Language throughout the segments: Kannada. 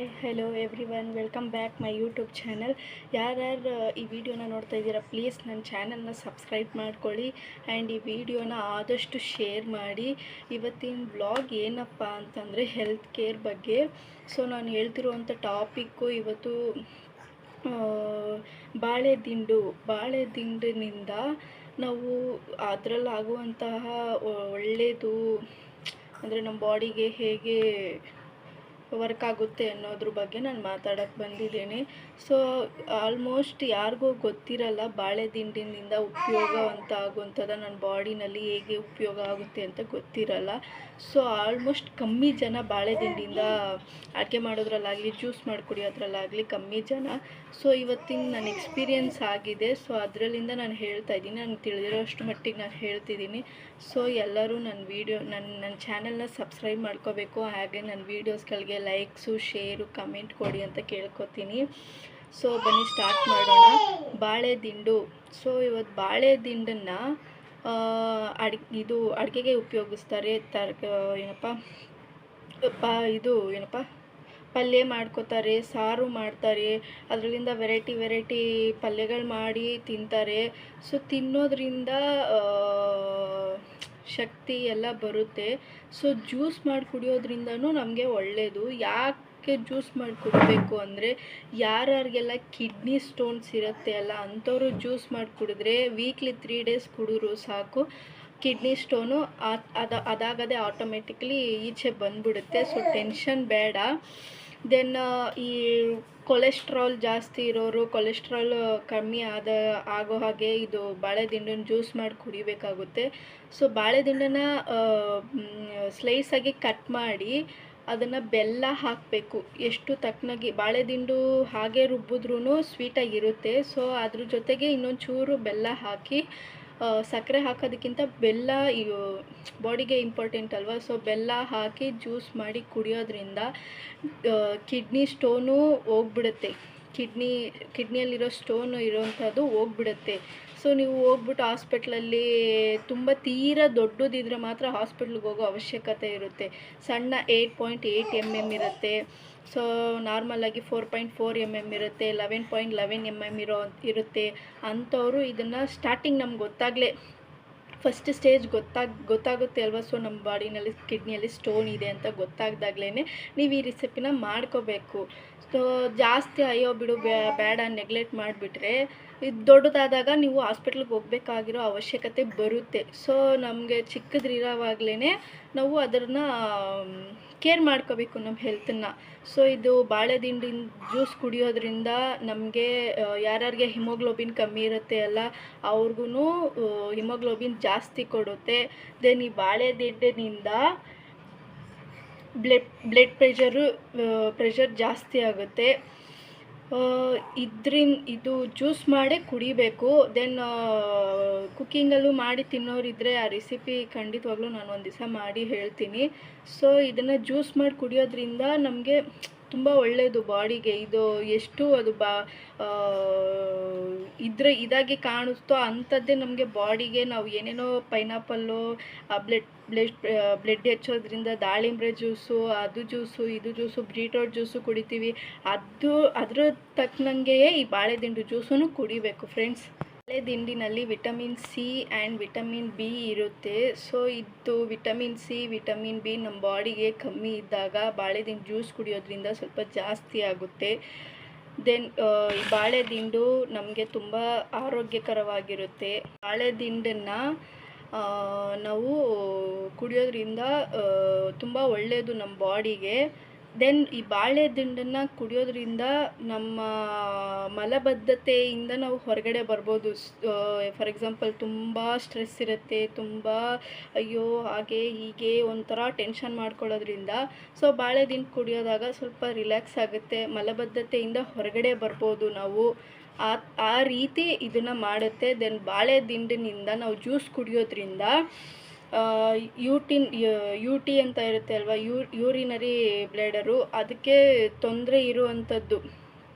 Hi hello everyone, welcome back my YouTube channel. ಯಾರ್ಯಾರು ಈ ವಿಡಿಯೋನ ನೋಡ್ತಾ ಇದ್ದೀರಾ, ಪ್ಲೀಸ್ ನನ್ನ ಚಾನಲ್ನ ಸಬ್ಸ್ಕ್ರೈಬ್ ಮಾಡ್ಕೊಳ್ಳಿ ಆ್ಯಂಡ್ ಈ ವಿಡಿಯೋನ ಆದಷ್ಟು ಶೇರ್ ಮಾಡಿ. ಇವತ್ತಿನ ವ್ಲಾಗ್ ಏನಪ್ಪ ಅಂತಂದರೆ ಹೆಲ್ತ್ ಕೇರ್ ಬಗ್ಗೆ. ಸೊ ನಾನು ಹೇಳ್ತಿರುವಂಥ ಟಾಪಿಕ್ಕು ಇವತ್ತು ಬಾಳೆದಿಂಡಿನಿಂದ ನಾವು ಅದರಲ್ಲಾಗುವಂತಹ ಒಳ್ಳೆಯದು ಅಂದರೆ ನಮ್ಮ ಬಾಡಿಗೆ ಹೇಗೆ ವರ್ಕ್ ಆಗುತ್ತೆ ಅನ್ನೋದ್ರ ಬಗ್ಗೆ ನಾನು ಮಾತಾಡೋಕ್ಕೆ ಬಂದಿದ್ದೀನಿ. ಸೊ ಆಲ್ಮೋಸ್ಟ್ ಯಾರಿಗೂ ಗೊತ್ತಿರಲ್ಲ ಬಾಳೆದಿಂಡಿನಿಂದ ಉಪಯೋಗವಂತ ಆಗುವಂಥದ್ದು ನನ್ನ ಬಾಡಿನಲ್ಲಿ ಹೇಗೆ ಉಪಯೋಗ ಆಗುತ್ತೆ ಅಂತ ಗೊತ್ತಿರಲ್ಲ. ಸೊ ಆಲ್ಮೋಸ್ಟ್ ಕಮ್ಮಿ ಜನ ಬಾಳೆದಿಂಡಿಂದ ಅಡುಗೆ ಮಾಡೋದ್ರಲ್ಲಾಗಲಿ ಜ್ಯೂಸ್ ಮಾಡಿ ಕುಡಿಯೋದ್ರಲ್ಲಾಗಲಿ ಕಮ್ಮಿ ಜನ. ಸೊ ಇವತ್ತಿನ ನನ್ನ ಎಕ್ಸ್ಪೀರಿಯೆನ್ಸ್ ಆಗಿದೆ. ಸೊ ಅದರಲ್ಲಿಂದ ನಾನು ಹೇಳ್ತಾ ಇದ್ದೀನಿ, ನನಗೆ ತಿಳಿದಿರೋಷ್ಟು ಮಟ್ಟಿಗೆ ನಾನು ಹೇಳ್ತಿದ್ದೀನಿ. ಸೊ ಎಲ್ಲರೂ ನನ್ನ ಚಾನಲ್ನ ಸಬ್ಸ್ಕ್ರೈಬ್ ಮಾಡ್ಕೋಬೇಕು, ಹಾಗೆ ನನ್ನ ವೀಡಿಯೋಸ್ಗಳಿಗೆ ಲೈಕ್ಸು ಶೇರು ಕಮೆಂಟ್ ಕೊಡಿ ಅಂತ ಕೇಳ್ಕೊತೀನಿ. ಸೊ ಬನ್ನಿ ಸ್ಟಾರ್ಟ್ ಮಾಡೋಣ. ಬಾಳೆದಿಂಡು. ಸೊ ಇವತ್ತು ಬಾಳೆದಿಂಡನ್ನು ಅಡುಗೆಗೆ ಉಪಯೋಗಿಸ್ತಾರೆ. ಪಲ್ಯ ಮಾಡ್ಕೋತಾರೆ, ಸಾರು ಮಾಡ್ತಾರೆ, ಅದರಿಂದ ವೆರೈಟಿ ಪಲ್ಯಗಳು ಮಾಡಿ ತಿಂತಾರೆ. ಸೊ ತಿನ್ನೋದ್ರಿಂದ ಶಕ್ತಿ ಎಲ್ಲ ಬರುತ್ತೆ. ಸೊ ಜ್ಯೂಸ್ ಮಾಡಿ ಕುಡಿಯೋದ್ರಿಂದನೂ ನಮಗೆ ಒಳ್ಳೆಯದು. ಯಾಕೆ ಜ್ಯೂಸ್ ಮಾಡಿ ಕುಡಿಬೇಕು ಅಂದರೆ, ಯಾರ್ಯಾರಿಗೆಲ್ಲ ಕಿಡ್ನಿ ಸ್ಟೋನ್ಸ್ ಇರುತ್ತೆ ಅಲ್ಲ, ಅಂಥವ್ರು ಜ್ಯೂಸ್ ಮಾಡಿ ಕುಡಿದ್ರೆ ವೀಕ್ಲಿ 3 ಡೇಸ್ ಕುಡಿದ್ರು ಸಾಕು, ಕಿಡ್ನಿ ಸ್ಟೋನು ಅದಾಗದೆ ಆಟೋಮೆಟಿಕ್ಲಿ ಈಚೆ ಬಂದ್ಬಿಡುತ್ತೆ. ಸೊ ಟೆನ್ಷನ್ ಬೇಡ. ದೆನ್ ಈ ಕೊಲೆಸ್ಟ್ರಾಲ್ ಜಾಸ್ತಿ ಇರೋರು, ಕೊಲೆಸ್ಟ್ರಾಲ್ ಕಮ್ಮಿ ಆಗೋ ಹಾಗೆ ಇದು ಬಾಳೆದಿಂಡನ್ನು ಜ್ಯೂಸ್ ಮಾಡಿ ಕುಡಿಬೇಕಾಗುತ್ತೆ. ಸೊ ಬಾಳೆದಿಂಡನ್ನು ಸ್ಲೈಸಾಗಿ ಕಟ್ ಮಾಡಿ ಅದನ್ನು ಬೆಲ್ಲ ಹಾಕಬೇಕು. ಎಷ್ಟು ತಕ್ಕನಾಗಿ ಬಾಳೆದಿಂಡು ಹಾಗೆ ರುಬ್ಬಿದ್ರೂ ಸ್ವೀಟಾಗಿರುತ್ತೆ. ಸೊ ಅದ್ರ ಜೊತೆಗೆ ಇನ್ನೊಂದು ಚೂರು ಬೆಲ್ಲ ಹಾಕಿ, ಸಕ್ಕರೆ ಹಾಕೋದಕ್ಕಿಂತ ಬೆಲ್ಲ ಬಾಡಿಗೆ ಇಂಪಾರ್ಟೆಂಟ್ ಅಲ್ವಾ. ಸೊ ಬೆಲ್ಲ ಹಾಕಿ ಜ್ಯೂಸ್ ಮಾಡಿ ಕುಡಿಯೋದ್ರಿಂದ ಕಿಡ್ನಿ ಸ್ಟೋನು ಹೋಗ್ಬಿಡುತ್ತೆ. ಕಿಡ್ನಿಯಲ್ಲಿರೋ ಸ್ಟೋನು ಇರೋವಂಥದ್ದು ಹೋಗ್ಬಿಡುತ್ತೆ. ಸೊ ನೀವು ಹೋಗ್ಬಿಟ್ಟು ಹಾಸ್ಪಿಟ್ಲಲ್ಲಿ ತುಂಬ ತೀರಾ ದೊಡ್ಡದಿದ್ರೆ ಮಾತ್ರ ಹಾಸ್ಪಿಟ್ಲಿಗೆ ಹೋಗೋ ಅವಶ್ಯಕತೆ ಇರುತ್ತೆ. ಸಣ್ಣ 8.8 mm ಇರುತ್ತೆ. ಸೊ ನಾರ್ಮಲಾಗಿ 4.4 mm ಇರುತ್ತೆ, 11.11 mm ಇರುತ್ತೆ. ಅಂಥವರು ಇದನ್ನು ಸ್ಟಾರ್ಟಿಂಗ್ ನಮ್ಗೆ ಗೊತ್ತಾಗಲೇ ಫಸ್ಟ್ ಸ್ಟೇಜ್ ಗೊತ್ತಾಗುತ್ತೆ ಅಲ್ವಾ. ಸೊ ನಮ್ಮ ಬಾಡಿನಲ್ಲಿ ಕಿಡ್ನಿಯಲ್ಲಿ ಸ್ಟೋನ್ ಇದೆ ಅಂತ ಗೊತ್ತಾಗ್ದಾಗ್ಲೇ ನೀವು ಈ ರೆಸಿಪಿನ ಮಾಡ್ಕೋಬೇಕು. ಸೊ ಜಾಸ್ತಿ ಅಯ್ಯೋ ಬಿಡು ಬೇಡ ನೆಗ್ಲೆಕ್ಟ್ ಮಾಡಿಬಿಟ್ರೆ ಇದು ದೊಡ್ಡದಾದಾಗ ನೀವು ಹಾಸ್ಪಿಟ್ಲಿಗೆ ಹೋಗಬೇಕಾಗಿರೋ ಅವಶ್ಯಕತೆ ಬರುತ್ತೆ. ಸೊ ನಮಗೆ ಚಿಕ್ಕದಿರೋವಾಗಲೇ ನಾವು ಅದನ್ನು ಕೇರ್ ಮಾಡ್ಕೋಬೇಕು ನಮ್ಮ ಹೆಲ್ತನ್ನು. ಸೊ ಇದು ಬಾಳೆದಿಂಡಿನ ಜ್ಯೂಸ್ ಕುಡಿಯೋದ್ರಿಂದ ನಮಗೆ ಯಾರ್ಯಾರಿಗೆ ಹಿಮೋಗ್ಲೋಬಿನ್ ಕಮ್ಮಿ ಇರುತ್ತೆ ಅಲ್ಲ, ಅವ್ರಿಗೂ ಹಿಮೋಗ್ಲೋಬಿನ್ ಜಾಸ್ತಿ ಕೊಡುತ್ತೆ. ದೆನ್ ಈ ಬಾಳೆದಿಂಡಿನಿಂದ ಬ್ಲಡ್ ಪ್ರೆಷರ್ ಜಾಸ್ತಿ ಆಗುತ್ತೆ. ಇದು ಜ್ಯೂಸ್ ಮಾಡೇ ಕುಡಿಬೇಕು. ದೆನ್ ಕುಕ್ಕಿಂಗಲ್ಲೂ ಮಾಡಿ ತಿನ್ನೋರಿದ್ದರೆ ಆ ರೆಸಿಪಿ ಖಂಡಿತವಾಗ್ಲೂ ನಾನು ಒಂದು ದಿವಸ ಮಾಡಿ ಹೇಳ್ತೀನಿ. ಸೊ ಇದನ್ನು ಜ್ಯೂಸ್ ಮಾಡಿ ಕುಡಿಯೋದ್ರಿಂದ ನಮಗೆ ತುಂಬ ಒಳ್ಳೆಯದು ಬಾಡಿಗೆ. ಇದು ಎಷ್ಟು ಅದು ಇದಾಗಿ ಕಾಣಿಸ್ತೋ ಅಂಥದ್ದೇ ನಮಗೆ ಬಾಡಿಗೆ. ನಾವು ಏನೇನೋ ಪೈನಾಪಲ್ಲು ಬ್ಲಡ್ ಹೆಚ್ಚೋದ್ರಿಂದ ದಾಳಿಂಬ್ರೆ ಜ್ಯೂಸು, ಇದು ಜ್ಯೂಸು, ಬೀಟ್ರೋಟ್ ಜ್ಯೂಸು ಕುಡಿತೀವಿ. ಅದ್ರ ತಕ್ಕನಂಗೆ ಈ ಬಾಳೆದಿಂಡು ಜ್ಯೂಸನ್ನು ಕುಡಿಬೇಕು ಫ್ರೆಂಡ್ಸ್. ಬಾಳೆದಿಂಡಿನಲ್ಲಿ vitamin C and vitamin B ಇರುತ್ತೆ. ಸೊ ಇದು ವಿಟಮಿನ್ ಸಿ, ವಿಟಮಿನ್ ಬಿ ನಮ್ಮ ಬಾಡಿಗೆ ಕಮ್ಮಿ ಇದ್ದಾಗ ಬಾಳೆದಿಂಡು ಜ್ಯೂಸ್ ಕುಡಿಯೋದ್ರಿಂದ ಸ್ವಲ್ಪ ಜಾಸ್ತಿ ಆಗುತ್ತೆ. ದೆನ್ ಈ ಬಾಳೆದಿಂಡು ನಮಗೆ ತುಂಬ ಆರೋಗ್ಯಕರವಾಗಿರುತ್ತೆ. ಬಾಳೆದಿಂಡನ್ನು ನಾವು ಕುಡಿಯೋದ್ರಿಂದ ತುಂಬ ಒಳ್ಳೆಯದು ನಮ್ಮ ಬಾಡಿಗೆ. ದೆನ್ ಈ ಬಾಳೆದಿಂಡನ್ನು ಕುಡಿಯೋದ್ರಿಂದ ನಮ್ಮ ಮಲಬದ್ಧತೆಯಿಂದ ನಾವು ಹೊರಗಡೆ ಬರ್ಬೋದು. ಫಾರ್ ಎಕ್ಸಾಂಪಲ್ ತುಂಬ ಸ್ಟ್ರೆಸ್ ಇರುತ್ತೆ, ತುಂಬ ಅಯ್ಯೋ ಹಾಗೆ ಹೀಗೆ ಒಂಥರ ಟೆನ್ಷನ್ ಮಾಡ್ಕೊಳ್ಳೋದ್ರಿಂದ ಸೊ ಬಾಳೆದಿಂಡು ಕುಡಿಯೋದಾಗ ಸ್ವಲ್ಪ ರಿಲ್ಯಾಕ್ಸ್ ಆಗುತ್ತೆ, ಮಲಬದ್ಧತೆಯಿಂದ ಹೊರಗಡೆ ಬರ್ಬೋದು ನಾವು. ಆ ರೀತಿ ಇದನ್ನು ಮಾಡುತ್ತೆ. ದೆನ್ ಬಾಳೆದಿಂಡಿನಿಂದ ನಾವು ಜ್ಯೂಸ್ ಕುಡಿಯೋದ್ರಿಂದ ಯು ಟಿ ಅಂತ ಇರುತ್ತೆ ಅಲ್ವಾ, ಯೂರಿನರಿ ಬ್ಲೇಡರು, ಅದಕ್ಕೆ ತೊಂದರೆ ಇರುವಂಥದ್ದು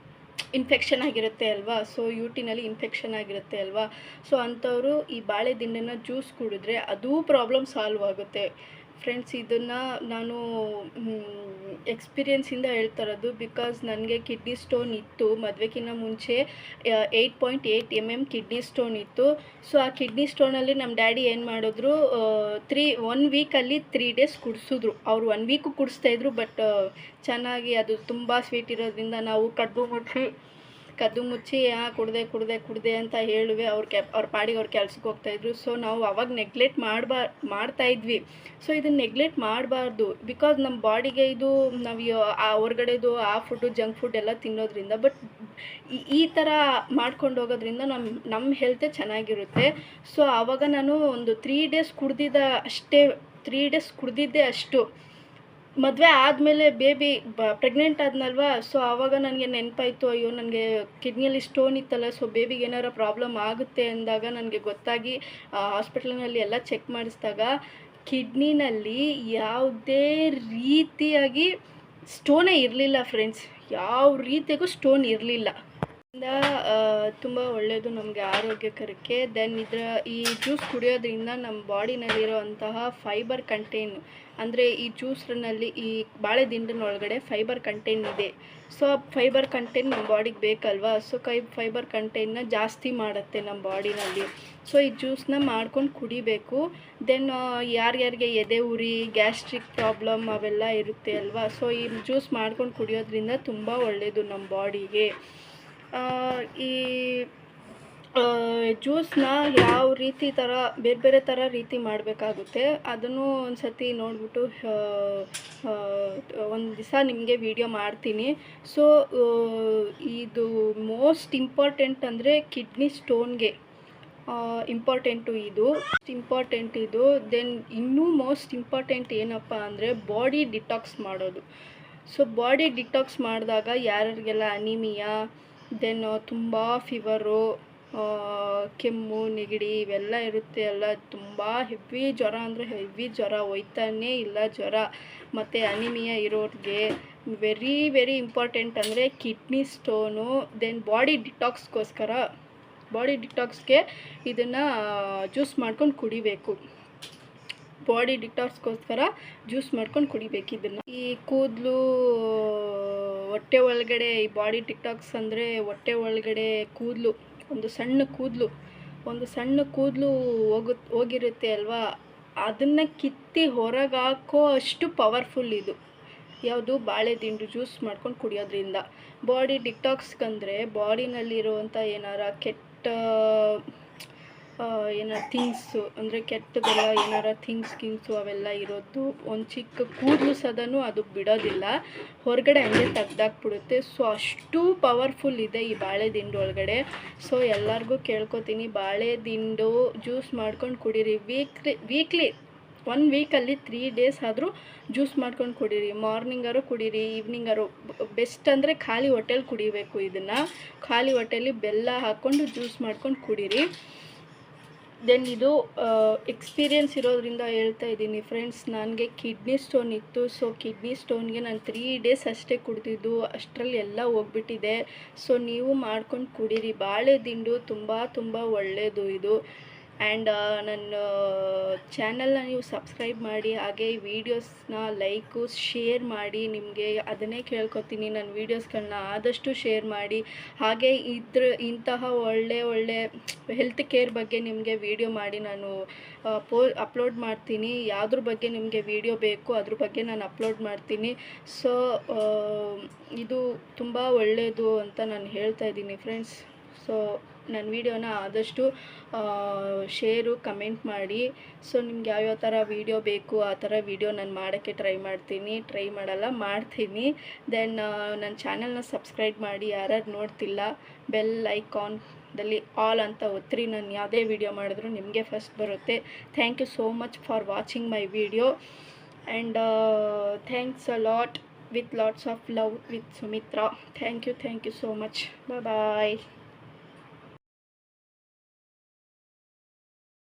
ಇನ್ಫೆಕ್ಷನ್ ಆಗಿರುತ್ತೆ ಅಲ್ವಾ. ಸೊ ಯು ಟಿನಲ್ಲಿ ಇನ್ಫೆಕ್ಷನ್ ಆಗಿರುತ್ತೆ ಅಲ್ವಾ. ಸೊ ಅಂಥವರು ಈ ಬಾಳೆದಿಂಡನ್ನು ಜ್ಯೂಸ್ ಕುಡಿದ್ರೆ ಅದೂ ಪ್ರಾಬ್ಲಮ್ ಸಾಲ್ವ್ ಆಗುತ್ತೆ. ಫ್ರೆಂಡ್ಸ್, ಇದನ್ನು ನಾನು ಎಕ್ಸ್ಪೀರಿಯೆನ್ಸಿಂದ ಹೇಳ್ತಾ ಇರೋದು. ಬಿಕಾಸ್ ನನಗೆ ಕಿಡ್ನಿ ಸ್ಟೋನ್ ಇತ್ತು ಮದುವೆಗಿಂತ ಮುಂಚೆ. 8.8 mm ಕಿಡ್ನಿ ಸ್ಟೋನ್ ಇತ್ತು. ಸೊ ಆ ಕಿಡ್ನಿ ಸ್ಟೋನಲ್ಲಿ ನಮ್ಮ ಡ್ಯಾಡಿ ಏನು ಮಾಡಿದ್ರು, 1 ವೀಕಲ್ಲಿ 3 ಡೇಸ್ ಕುಡಿಸಿದ್ರು. ಅವ್ರು 1 ವೀಕು ಕುಡಿಸ್ತಾಯಿದ್ರು. ಬಟ್ ಚೆನ್ನಾಗಿ ಅದು ತುಂಬ ಸ್ವೀಟ್ ಇರೋದ್ರಿಂದ ನಾವು ಕದ್ದು ಮುಚ್ಚಿ ಕುಡ್ದೆ ಅಂತ ಹೇಳುವೆ. ಅವ್ರ ಪಾಡಿಗೆ ಅವ್ರು ಕೆಲ್ಸಕ್ಕೆ ಹೋಗ್ತಾಯಿದ್ರು. ಸೊ ನಾವು ಅವಾಗ ನೆಗ್ಲೆಕ್ಟ್ ಮಾಡ್ತಾಯಿದ್ವಿ. ಸೊ ಇದನ್ನು ನೆಗ್ಲೆಕ್ಟ್ ಮಾಡಬಾರ್ದು. ಬಿಕಾಸ್ ನಮ್ಮ ಬಾಡಿಗೆ ಇದು ನಾವು ಹೊರಗಡೆದು ಆ ಫುಡ್ಡು, ಜಂಕ್ ಫುಡ್ ಎಲ್ಲ ತಿನ್ನೋದ್ರಿಂದ, ಬಟ್ ಈ ಥರ ಮಾಡ್ಕೊಂಡು ಹೋಗೋದ್ರಿಂದ ನಮ್ಮ ಹೆಲ್ತೇ ಚೆನ್ನಾಗಿರುತ್ತೆ. ಸೊ ಆವಾಗ ನಾನು ಒಂದು 3 ಡೇಸ್ ಕುಡ್ದಿದ್ದೆ ಅಷ್ಟು. ಮದುವೆ ಆದಮೇಲೆ ಬೇಬಿ ಪ್ರೆಗ್ನೆಂಟ್ ಆದ್ನಲ್ವಾ. ಸೊ ಆವಾಗ ನನಗೆ ನೆನಪಾಯಿತು, ಅಯ್ಯೋ ನನಗೆ ಕಿಡ್ನಿಯಲ್ಲಿ ಸ್ಟೋನ್ ಇತ್ತಲ್ಲ, ಸೊ ಬೇಬಿಗೆ ಏನಾರ ಪ್ರಾಬ್ಲಮ್ ಆಗುತ್ತೆ ಅಂದಾಗ ನನಗೆ ಗೊತ್ತಾಗಿ ಹಾಸ್ಪಿಟ್ಲಿನಲ್ಲಿ ಎಲ್ಲ ಚೆಕ್ ಮಾಡಿಸಿದಾಗ ಕಿಡ್ನಿನಲ್ಲಿ ಯಾವುದೇ ರೀತಿಯಾಗಿ ಸ್ಟೋನೇ ಇರಲಿಲ್ಲ ಫ್ರೆಂಡ್ಸ್. ಯಾವ ರೀತಿಯಾಗೂ ಸ್ಟೋನ್ ಇರಲಿಲ್ಲ. ತುಂಬ ಒಳ್ಳೆಯದು ನಮಗೆ ಆರೋಗ್ಯಕರಕ್ಕೆ. ದೆನ್ ಈ ಜ್ಯೂಸ್ ಕುಡಿಯೋದ್ರಿಂದ ನಮ್ಮ ಬಾಡಿನಲ್ಲಿರೋ ಅಂತಹ ಫೈಬರ್ ಕಂಟೆಂಟ್, ಅಂದರೆ ಈ ಜ್ಯೂಸ್ನಲ್ಲಿ ಈ ಬಾಳೆದಿಂಡಿನೊಳಗಡೆ ಫೈಬರ್ ಕಂಟೆಂಟ್ ಇದೆ. ಸೊ ಫೈಬರ್ ಕಂಟೆಂಟ್ ನಮ್ಮ ಬಾಡಿಗೆ ಬೇಕಲ್ವಾ. ಸೊ ಫೈಬರ್ ಕಂಟೆಂಟ್ನ ಜಾಸ್ತಿ ಮಾಡುತ್ತೆ ನಮ್ಮ ಬಾಡಿನಲ್ಲಿ. ಸೊ ಈ ಜ್ಯೂಸನ್ನ ಮಾಡ್ಕೊಂಡು ಕುಡಿಬೇಕು. ದೆನ್ ಯಾರ್ಯಾರಿಗೆ ಎದೆ ಉರಿ, ಗ್ಯಾಸ್ಟ್ರಿಕ್ ಪ್ರಾಬ್ಲಮ್ ಅವೆಲ್ಲ ಇರುತ್ತೆ ಅಲ್ವಾ. ಸೊ ಈ ಜ್ಯೂಸ್ ಮಾಡ್ಕೊಂಡು ಕುಡಿಯೋದ್ರಿಂದ ತುಂಬ ಒಳ್ಳೆಯದು ನಮ್ಮ ಬಾಡಿಗೆ. ಈ ಜ್ಯೂಸನ್ನ ಯಾವ ರೀತಿ ಬೇರೆ ಥರ ರೀತಿ ಮಾಡಬೇಕಾಗುತ್ತೆ, ಅದನ್ನು ಒಂದು ಸತಿ ನೋಡಿಬಿಟ್ಟು ಒಂದು ದಿವಸ ನಿಮಗೆ ವಿಡಿಯೋ ಮಾಡ್ತೀನಿ. ಸೊ ಇದು ಮೋಸ್ಟ್ ಇಂಪಾರ್ಟೆಂಟ್ ಅಂದರೆ ಕಿಡ್ನಿ ಸ್ಟೋನ್ಗೆ ಇಂಪಾರ್ಟೆಂಟ್ ಇದು. ದೆನ್ ಇನ್ನೂ ಮೋಸ್ಟ್ ಇಂಪಾರ್ಟೆಂಟ್ ಏನಪ್ಪ ಅಂದರೆ ಬಾಡಿ ಡಿಟಾಕ್ಸ್ ಮಾಡೋದು. ಸೊ ಬಾಡಿ ಡಿಟಾಕ್ಸ್ ಮಾಡಿದಾಗ ಯಾರಿಗೆಲ್ಲ ಅನಿಮಿಯಾ, ದೆನ್ ತುಂಬ ಫೀವರು, ಕೆಮ್ಮು, ನೆಗಡಿ ಇವೆಲ್ಲ ಇರುತ್ತೆ ಅಲ್ಲ, ತುಂಬ ಹೆವಿ ಜ್ವರ ಅಂದರೆ ಹೆವಿ ಜ್ವರ, ಹೋಯ್ತಾನೇ ಇಲ್ಲ ಜ್ವರ, ಮತ್ತು ಅನಿಮಿಯಾ ಇರೋರಿಗೆ ವೆರಿ ವೆರಿ ಇಂಪಾರ್ಟೆಂಟ್ ಅಂದರೆ ಕಿಡ್ನಿ ಸ್ಟೋನು. ದೆನ್ ಬಾಡಿ ಡಿಟಾಕ್ಸ್ಗೆ ಇದನ್ನು ಜ್ಯೂಸ್ ಮಾಡ್ಕೊಂಡು ಕುಡಿಬೇಕು. ಬಾಡಿ ಡಿಟಾಕ್ಸ್ಗೋಸ್ಕರ ಜ್ಯೂಸ್ ಮಾಡ್ಕೊಂಡು ಕುಡಿಬೇಕು ಇದನ್ನು. ಈ ಕೂದಲು, ಹೊಟ್ಟೆ ಒಳಗಡೆ ಈ ಬಾಡಿ ಡಿಟಾಕ್ಸ್ ಅಂದರೆ ಹೊಟ್ಟೆ ಒಳಗಡೆ ಕೂದಲು, ಒಂದು ಸಣ್ಣ ಕೂದಲು ಹೋಗಿರುತ್ತೆ ಅಲ್ವಾ, ಅದನ್ನು ಕಿತ್ತಿ ಹೊರಗೆ ಹಾಕೋ ಅಷ್ಟು ಪವರ್ಫುಲ್ ಇದು. ಯಾವುದು? ಬಾಳೆದಿಂಡು ಜ್ಯೂಸ್ ಮಾಡ್ಕೊಂಡು ಕುಡಿಯೋದ್ರಿಂದ. ಬಾಡಿ ಡಿಟಾಕ್ಸ್ಗಂದರೆ ಬಾಡಿನಲ್ಲಿರುವಂಥ ಏನಾರ ಕೆಟ್ಟ ಥಿಂಗ್ಸು, ಅಂದರೆ ಕೆಟ್ಟದೆಲ್ಲ ಏನಾರ ಥಿಂಗ್ಸು ಅವೆಲ್ಲ ಇರೋದು, ಒಂದು ಚಿಕ್ಕ ಕೂದಲು ಸದನು ಅದು ಬಿಡೋದಿಲ್ಲ, ಹೊರಗಡೆ ಹಂಗೆ ತೆಗ್ದಾಕ್ಬಿಡುತ್ತೆ. ಸೊ ಅಷ್ಟು ಪವರ್ಫುಲ್ ಇದೆ ಈ ಬಾಳೆದಿಂಡು ಒಳಗಡೆ. ಸೊ ಎಲ್ಲರಿಗೂ ಕೇಳ್ಕೊತೀನಿ, ಬಾಳೆದಿಂಡು ಜ್ಯೂಸ್ ಮಾಡ್ಕೊಂಡು ಕುಡೀರಿ. ವೀಕ್ಲಿ 1 ವೀಕಲ್ಲಿ 3 ಡೇಸ್ ಆದರೂ ಜ್ಯೂಸ್ ಮಾಡ್ಕೊಂಡು ಕುಡೀರಿ. ಮಾರ್ನಿಂಗಾರು ಕುಡೀರಿ, ಈವ್ನಿಂಗಾರು. ಬೆಸ್ಟ್ ಅಂದರೆ ಖಾಲಿ ಹೊಟ್ಟೆಲಿ ಕುಡಿಬೇಕು. ಇದನ್ನು ಖಾಲಿ ಹೊಟ್ಟೆಲಿ ಬೆಲ್ಲ ಹಾಕ್ಕೊಂಡು ಜ್ಯೂಸ್ ಮಾಡ್ಕೊಂಡು ಕುಡೀರಿ. ದೆನ್ ಇದು ಎಕ್ಸ್ಪೀರಿಯೆನ್ಸ್ ಇರೋದ್ರಿಂದ ಹೇಳ್ತಾ ಇದ್ದೀನಿ ಫ್ರೆಂಡ್ಸ್. ನನಗೆ ಕಿಡ್ನಿ ಸ್ಟೋನ್ ಇತ್ತು. ಸೊ ಕಿಡ್ನಿ ಸ್ಟೋನ್ಗೆ ನಾನು 3 ಡೇಸ್ ಅಷ್ಟೇ ಕುಡಿದಿದ್ದು, ಅಷ್ಟರಲ್ಲಿ ಎಲ್ಲ ಹೋಗ್ಬಿಟ್ಟಿದೆ. ಸೊ ನೀವು ಮಾಡ್ಕೊಂಡು ಕುಡೀರಿ. ಬಾಳೆದಿಂಡು ತುಂಬ ಒಳ್ಳೆಯದು ಇದು. ಆ್ಯಂಡ್ ನನ್ನ ಚಾನಲ್ನ ನೀವು ಸಬ್ಸ್ಕ್ರೈಬ್ ಮಾಡಿ, ಹಾಗೆ ಈ ವಿಡಿಯೋಸ್ನ ಲೈಕು ಶೇರ್ ಮಾಡಿ. ನಿಮಗೆ ಅದನ್ನೇ ಕೇಳ್ಕೊತೀನಿ, ನನ್ನ ವೀಡಿಯೋಸ್ಗಳನ್ನ ಆದಷ್ಟು ಶೇರ್ ಮಾಡಿ. ಹಾಗೆ ಇಂತಹ ಒಳ್ಳೆ ಹೆಲ್ತ್ ಕೇರ್ ಬಗ್ಗೆ ನಿಮಗೆ ವಿಡಿಯೋ ಮಾಡಿ ನಾನು ಅಪ್ಲೋಡ್ ಮಾಡ್ತೀನಿ. ಯಾವುದ್ರ ಬಗ್ಗೆ ನಿಮಗೆ ವಿಡಿಯೋ ಬೇಕು ಅದ್ರ ಬಗ್ಗೆ ನಾನು ಅಪ್ಲೋಡ್ ಮಾಡ್ತೀನಿ. ಸೊ ಇದು ತುಂಬ ಒಳ್ಳೆಯದು ಅಂತ ನಾನು ಹೇಳ್ತಾ ಇದ್ದೀನಿ ಫ್ರೆಂಡ್ಸ್. ಸೊ ನನ್ನ ವೀಡಿಯೋನ ಆದಷ್ಟು ಶೇರು, ಕಮೆಂಟ್ ಮಾಡಿ. ಸೊ ನಿಮ್ಗೆ ಯಾವ್ಯಾವ ಥರ ವೀಡಿಯೋ ಬೇಕು ಆ ಥರ ವೀಡಿಯೋ ನಾನು ಮಾಡೋಕ್ಕೆ ಮಾಡ್ತೀನಿ. ದೆನ್ ನನ್ನ ಚಾನಲ್ನ ಸಬ್ಸ್ಕ್ರೈಬ್ ಮಾಡಿ. ಯಾರ್ಯಾರು ನೋಡ್ತಿಲ್ಲ, ಬೆಲ್ ಐಕಾನ್ದಲ್ಲಿ ಆಲ್ ಅಂತ ಒತ್ತಿರಿ. ನಾನು ಯಾವುದೇ ವೀಡಿಯೋ ಮಾಡಿದ್ರು ನಿಮಗೆ ಫಸ್ಟ್ ಬರುತ್ತೆ. Thank you so much for watching my video. And thanks a lot. with lots of love with Sumitra. Thank you so much. Bye bye.